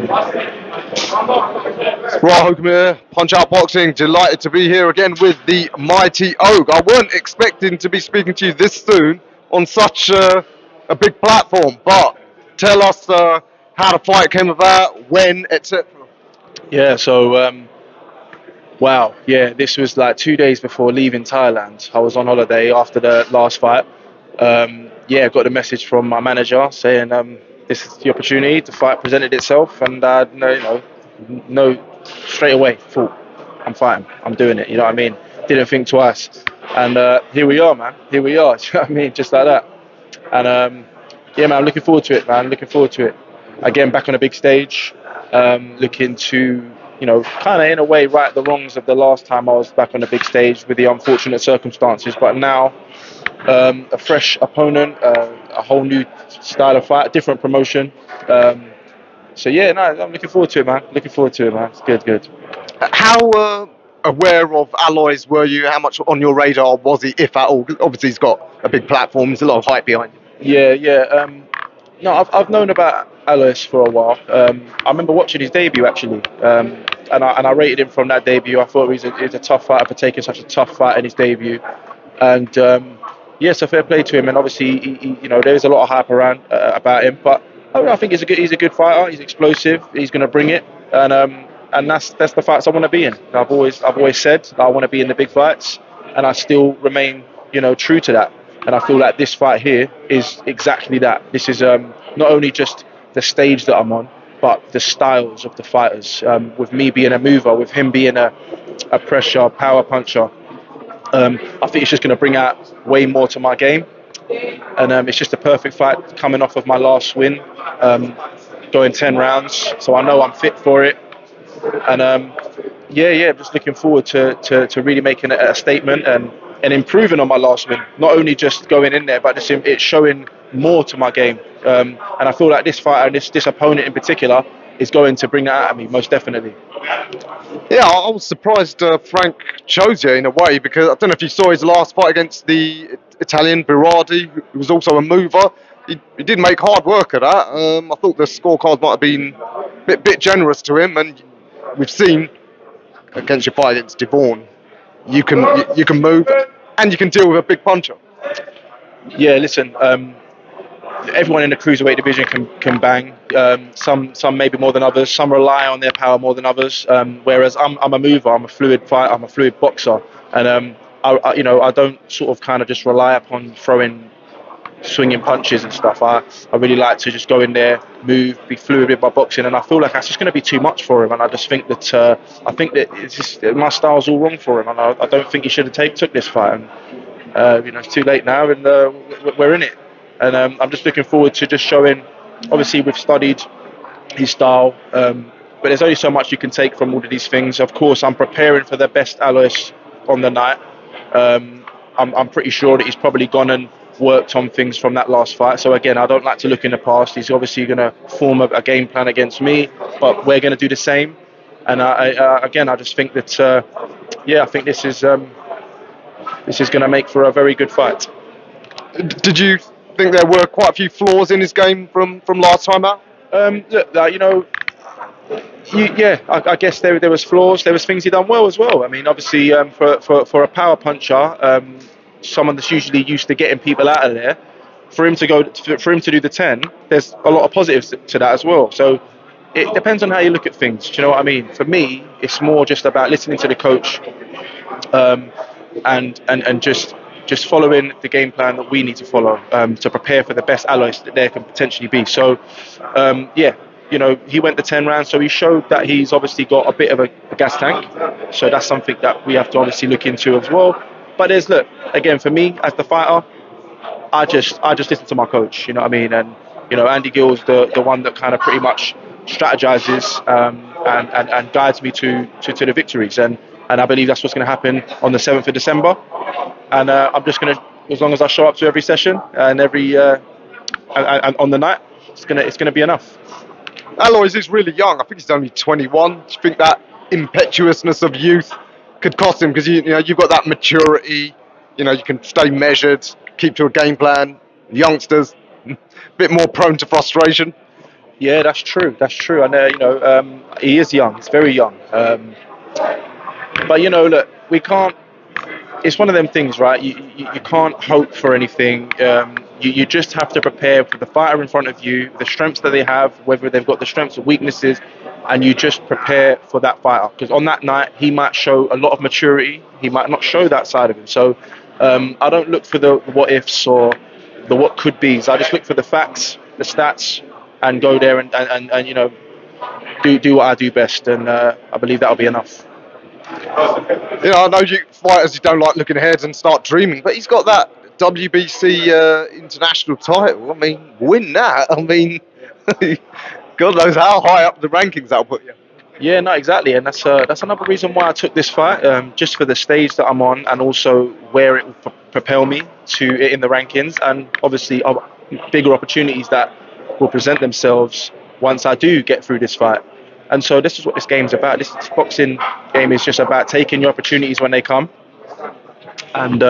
Right, here, Punch Out Boxing. Delighted to be here again with the mighty Oak. I weren't expecting to be speaking to you this soon on such a big platform, but tell us how the fight came about, when, etc. Yeah, so wow, yeah, this was like 2 days before leaving Thailand. I was on holiday after the last fight. Yeah, got the message from my manager saying this is the opportunity. The fight presented itself, and no, straight away thought I'm fighting, I'm doing it. You know what I mean? Didn't think twice, and here we are, man. Here we are. Do you know what I mean? Just like that, and yeah, man, I'm looking forward to it, man. Looking forward to it. Again, back on a big stage, looking to, kind of in a way right the wrongs of the last time I was back on a big stage with the unfortunate circumstances. But now, a fresh opponent, a whole new style of fight, different promotion. So yeah, no, I'm looking forward to it, man. Looking forward to it, man. It's good, good. How aware of ALOYS were you? How much on your radar was he, if at all? Obviously, he's got a big platform. There's a lot of hype behind him. Yeah, yeah. No, I've known about ALOYS for a while. I remember watching his debut actually, and I rated him from that debut. I thought he was a tough fighter for taking such a tough fight in his debut, and yeah, so fair play to him. And obviously, there is a lot of hype around about him, but I think he's a good fighter. He's explosive. He's going to bring it, and that's the fights I want to be in. I've always said I want to be in the big fights, and I still remain true to that. And I feel like this fight here is exactly that. This is not only just the stage that I'm on, but the styles of the fighters. With me being a mover, with him being a pressure power puncher, I think it's just going to bring out way more to my game. And it's just a perfect fight coming off of my last win, going 10 rounds. So I know I'm fit for it. And yeah, just looking forward to really making a statement and improving on my last win. Not only just going in there, but just it's showing more to my game. And I feel like this fighter, this opponent in particular, is going to bring that out of me, most definitely. Yeah, I was surprised Frank chose you in a way, because I don't know if you saw his last fight against the Italian Berardi, who was also a mover. He did make hard work of that. I thought the scorecard might have been a bit generous to him, and we've seen against your fight against Devon, you can move and you can deal with a big puncher. Yeah, listen. Everyone in the cruiserweight division can bang. Some maybe more than others. Some rely on their power more than others. Whereas I'm a mover. I'm a fluid fighter. I'm a fluid boxer. And I don't sort of kind of just rely upon swinging punches and stuff. I really like to just go in there, move, be fluid with my boxing, and I feel like that's just going to be too much for him. And I just think that it's just, my style's all wrong for him, and I don't think he should have took this fight. And it's too late now, and we're in it. And I'm just looking forward to just showing. Obviously, we've studied his style, but there's only so much you can take from all of these things. Of course, I'm preparing for the best ALOYS on the night. I'm pretty sure that he's probably gone and worked on things from that last fight. So again, I don't like to look in the past. He's obviously going to form a game plan against me, but we're going to do the same. And I just think that I think this is going to make for a very good fight. Did you think there were quite a few flaws in his game from last time out? Look, I guess there was flaws. There was things he done well as well. I mean, obviously, for a power puncher, someone that's usually used to getting people out of there, for him to do the 10, there's a lot of positives to that as well. So it depends on how you look at things. Do you know what I mean? For me, it's more just about listening to the coach, and just following the game plan that we need to follow to prepare for the best ALOYS that there can potentially be. So he went the 10 rounds, so he showed that he's obviously got a bit of a gas tank. So that's something that we have to obviously look into as well. But again, for me as the fighter, I just listen to my coach. You know what I mean? And Andy Gill's the one that kind of pretty much strategizes and guides me to the victories. And I believe that's what's going to happen on the 7th of December. And I'm just going to, as long as I show up to every session and every and on the night, it's gonna be enough. ALOYS is really young. I think he's only 21. Do you think that impetuousness of youth could cost him? Because you've got that maturity. You can stay measured, keep to a game plan. Youngsters, a bit more prone to frustration. Yeah, that's true. That's true. And he is young. He's very young. But look, we can't. It's one of them things, right? You can't hope for anything. You just have to prepare for the fighter in front of you, the strengths that they have, whether they've got the strengths or weaknesses, and you just prepare for that fighter. Because on that night, he might show a lot of maturity. He might not show that side of him. So I don't look for the what ifs or the what could be's. I just look for the facts, the stats, and go there and do what I do best. And I believe that'll be enough. I know you fighters you don't like looking ahead and start dreaming, but he's got that WBC international title. I mean, win that. I mean, God knows how high up the rankings that'll put you. Yeah, no, exactly, and that's another reason why I took this fight, just for the stage that I'm on, and also where it will propel me to in the rankings, and obviously bigger opportunities that will present themselves once I do get through this fight. And so this is what this game's about. This boxing game is just about taking your opportunities when they come, and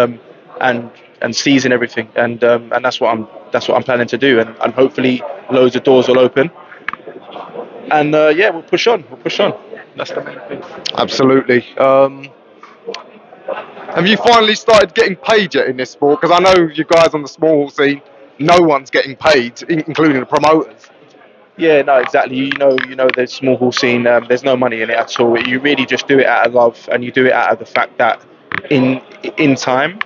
and and seizing everything, and that's what I'm planning to do, and hopefully loads of doors will open, and yeah, we'll push on. We'll push on. That's the main thing. Absolutely. Have you finally started getting paid yet in this sport? Because I know you guys on the small scene, no one's getting paid, including the promoters. Yeah, no, exactly. The small hall scene. There's no money in it at all. You really just do it out of love, and you do it out of the fact that in time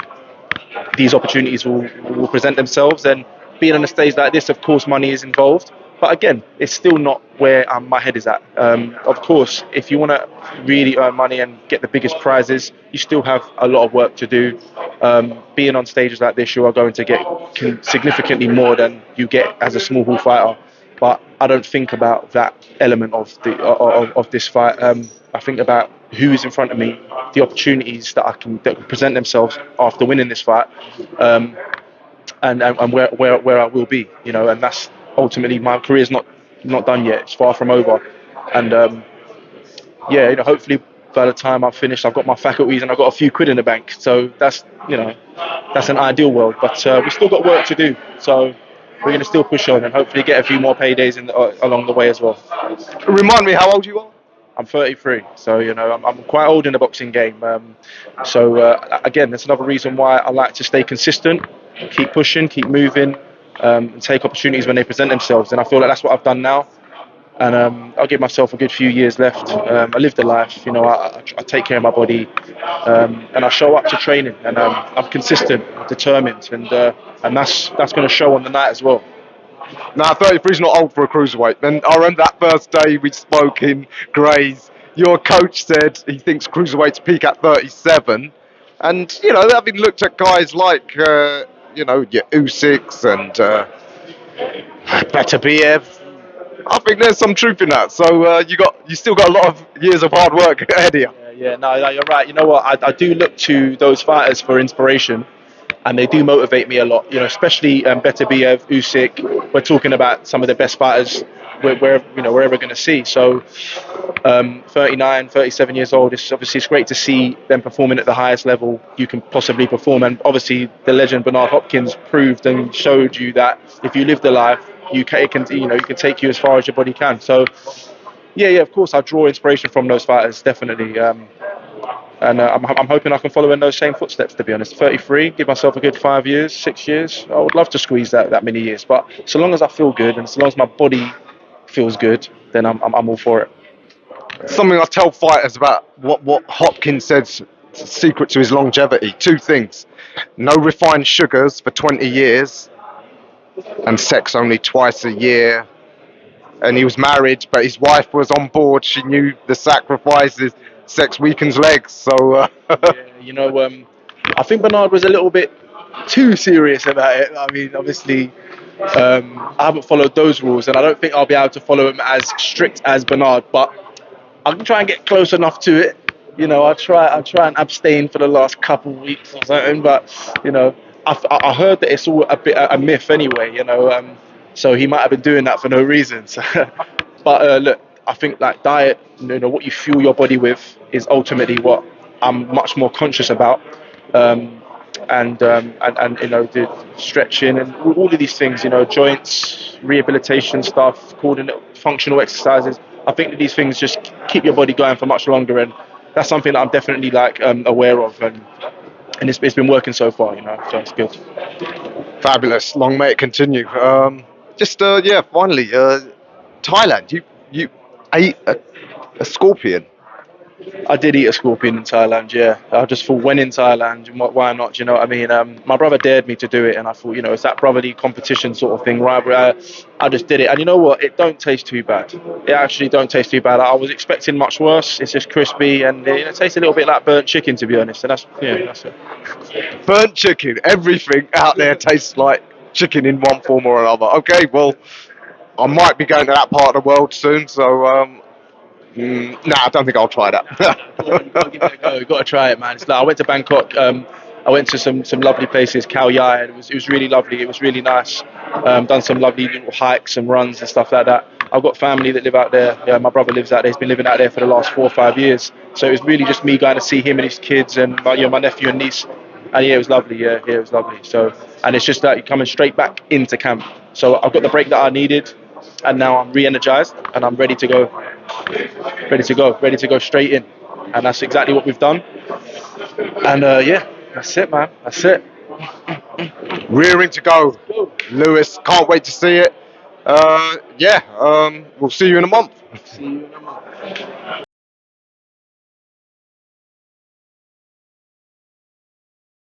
these opportunities will present themselves. And being on a stage like this, of course, money is involved. But again, it's still not where my head is at. Of course, if you want to really earn money and get the biggest prizes, you still have a lot of work to do. Being on stages like this, you are going to get significantly more than you get as a small hall fighter. But I don't think about that element of this fight. I think about who is in front of me, the opportunities that can present themselves after winning this fight, and where I will be, and that's ultimately my career's not done yet. It's far from over, and yeah, hopefully by the time I've finished, I've got my faculties and I've got a few quid in the bank. So that's an ideal world, but we still got work to do. So we're going to still push on and hopefully get a few more paydays along the way as well. Remind me how old you are? I'm 33, so I'm quite old in the boxing game. So again, that's another reason why I like to stay consistent, keep pushing, keep moving, and take opportunities when they present themselves. And I feel like that's what I've done now. And I'll give myself a good few years left. I live the life, I take care of my body, and I show up to training, and I'm consistent, determined, and that's going to show on the night as well. Nah, 33 is not old for a cruiserweight. And I remember that first day we spoke in Grays, your coach said he thinks cruiserweights peak at 37. And, having looked at guys like, your Usyks and Beterbiev, I think there's some truth in that. So you still got a lot of years of hard work ahead of you. Yeah, no, you're right. You know what? I do look to those fighters for inspiration, and they do motivate me a lot. Especially Beterbiev, Usyk. We're talking about some of the best fighters we're ever going to see. So 39, 37 years old. It's great to see them performing at the highest level you can possibly perform. And obviously, the legend Bernard Hopkins proved and showed you that if you live the life, you can take you as far as your body can. So yeah, of course, I draw inspiration from those fighters, definitely. And I'm hoping I can follow in those same footsteps, to be honest. 33, give myself a good 5 years, 6 years. I would love to squeeze that many years. But so long as I feel good and so long as my body feels good, then I'm all for it. Something I tell fighters about what Hopkins said's secret to his longevity. Two things: no refined sugars for 20 years, and sex only twice a year. And he was married, but his wife was on board. She knew the sacrifices. Sex weakens legs, so. Yeah, I think Bernard was a little bit too serious about it. I mean, obviously, I haven't followed those rules, and I don't think I'll be able to follow them as strict as Bernard. But I can try and get close enough to it. I'll try and abstain for the last couple of weeks or something. But I heard that it's all a bit a myth anyway. So he might have been doing that for no reason. So, but look, I think like diet, what you fuel your body with is ultimately what I'm much more conscious about. and the stretching and all of these things, joints, rehabilitation stuff, coordinate functional exercises. I think that these things just keep your body going for much longer, and that's something that I'm definitely like aware of, and it's been working so far, so it's good. Fabulous. Long may it continue. Yeah, finally, Thailand. You ate a scorpion. I did eat a scorpion in Thailand. Yeah, I just thought, when in Thailand, why not? You know what I mean? My brother dared me to do it, and I thought, it's that brotherly competition sort of thing, right? Where I just did it, and you know what? It don't taste too bad. It actually don't taste too bad. I was expecting much worse. It's just crispy, and it tastes a little bit like burnt chicken, to be honest. And that's it. Burnt chicken. Everything out there tastes like chicken in one form or another. Okay, well, I might be going to that part of the world soon, so I don't think I'll try Gotta give it a go. that. You got to try it, man. It's like, I went to Bangkok. I went to some lovely places, Khao Yai, and it was really lovely. It was really nice. Done some lovely little hikes and runs and stuff like that. I've got family that live out there. Yeah, my brother lives out there. He's been living out there for the last 4 or 5 years. So it was really just me going to see him and his kids and my nephew and niece. And yeah, it was lovely. Yeah, it was lovely. So, and it's just that you're coming straight back into camp. So I've got the break that I needed, and now I'm re-energized and I'm ready to go, ready to go straight in. And that's exactly what we've done. And yeah, that's it, man. That's it. Rearing to go, Lewis. Can't wait to see it. We'll see you in a month. See you in a month.